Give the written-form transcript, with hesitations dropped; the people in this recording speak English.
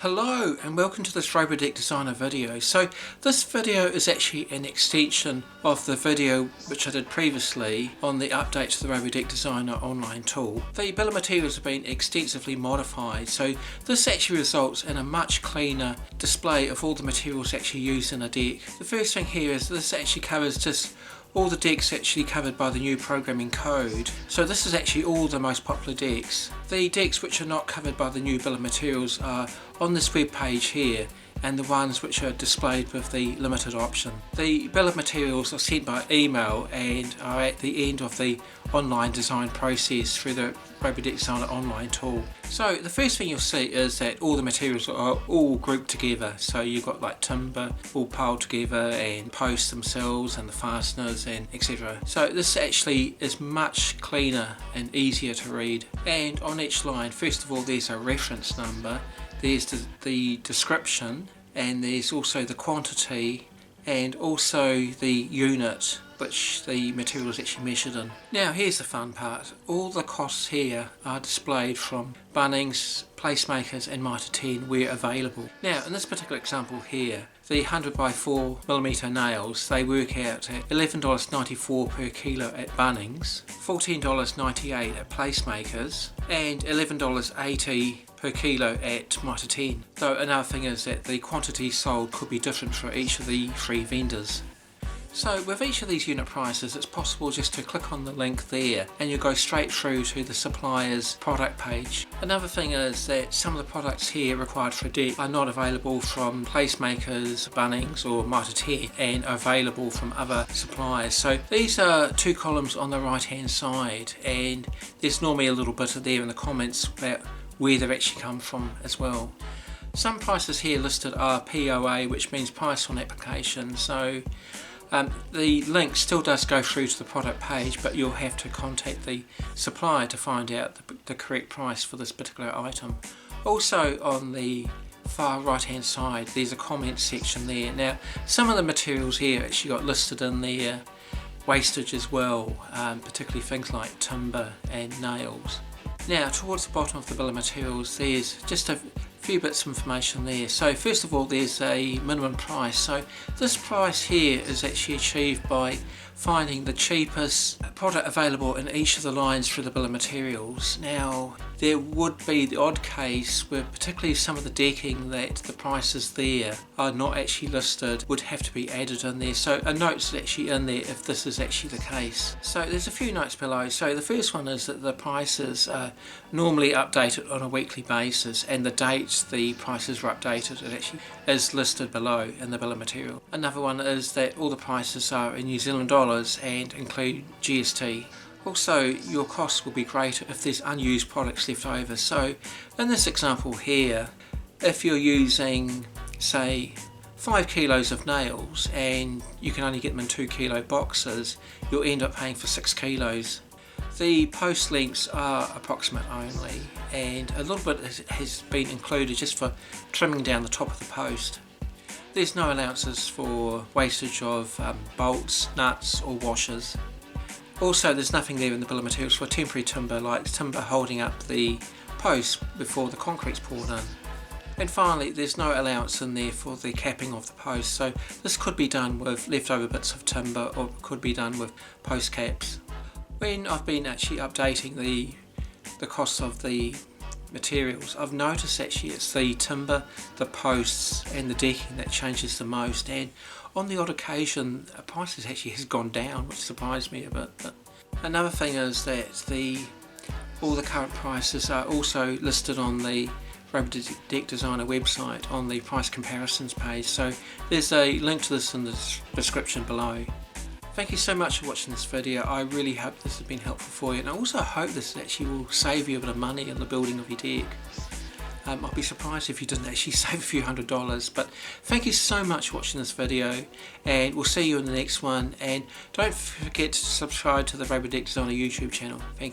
Hello and welcome to this ROBO Deck Designer video. So this video is actually an extension of the video which I did previously on the update to the ROBO Deck Designer online tool. The bill of materials have been extensively modified, so this actually results in a much cleaner display of all the materials actually used in a deck. The first thing here is this actually covers just all the decks actually covered by the new programming code. So this is actually all the most popular decks. The decks which are not covered by the new bill of materials are on this web page here, and the ones which are displayed with the limited option. The bill of materials are sent by email and are at the end of the online design process through the ROBO Deck Designer online tool. So the first thing you'll see is that all the materials are all grouped together. So you've got like timber all piled together and posts themselves and the fasteners and etc. So this actually is much cleaner and easier to read. And on each line, first of all, there's a reference number. There's the description, and there's also the quantity and also the unit which the material is actually measured in. Now here's the fun part. All the costs here are displayed from Bunnings, Placemakers and Mitre 10 where available. Now in this particular example here, the 100 by 4mm nails, they work out at $11.94 per kilo at Bunnings, $14.98 at Placemakers and $11.80 per kilo at Mitre 10. Though another thing is that the quantity sold could be different for each of the three vendors. So with each of these unit prices, it's possible just to click on the link there and you'll go straight through to the supplier's product page. Another thing is that some of the products here required for a deck are not available from Placemakers, Bunnings or Mitre 10 and are available from other suppliers. So these are two columns on the right hand side, and there's normally a little bit there in the comments about where they've actually come from as well. Some prices here listed are POA, which means price on application. So the link still does go through to the product page, but you'll have to contact the supplier to find out the correct price for this particular item. Also on the far right hand side there's a comment section there. Now some of the materials here actually got listed in their wastage as well, particularly things like timber and nails. Now towards the bottom of the bill of materials there's just a few bits of information there. So first of all, there's a minimum price. So this price here is actually achieved by finding the cheapest product available in each of the lines through the bill of materials. Now there would be the odd case where particularly some of the decking that the prices there are not actually listed would have to be added in there. So a note's actually in there if this is actually the case. So there's a few notes below. So the first one is that the prices are normally updated on a weekly basis, and the dates the prices were updated it actually is listed below in the bill of material. Another one is that all the prices are in New Zealand dollars and include GST. Also, your costs will be greater if there's unused products left over. So in this example here, if you're using say 5 kilos of nails and you can only get them in 2 kilo boxes, you'll end up paying for 6 kilos. The post lengths are approximate only, and a little bit has been included just for trimming down the top of the post. There's no allowances for wastage of bolts, nuts or washers. Also there's nothing there in the bill of materials for temporary timber, like timber holding up the post before the concrete's poured in. And finally there's no allowance in there for the capping of the post, so this could be done with leftover bits of timber or could be done with post caps. When I've been actually updating the costs of the materials, I've noticed actually it's the timber, the posts and the decking that changes the most, and on the odd occasion prices actually has gone down, which surprised me a bit. But another thing is that all the current prices are also listed on the ROBO Deck Designer website on the price comparisons page, so there's a link to this in the description below. Thank you so much for watching this video. I really hope this has been helpful for you, and I also hope this actually will save you a bit of money in the building of your deck. I'd be surprised if you didn't actually save a few $100s, but thank you so much for watching this video, and we'll see you in the next one, and don't forget to subscribe to the ROBO Deck Designer YouTube channel. Thank you.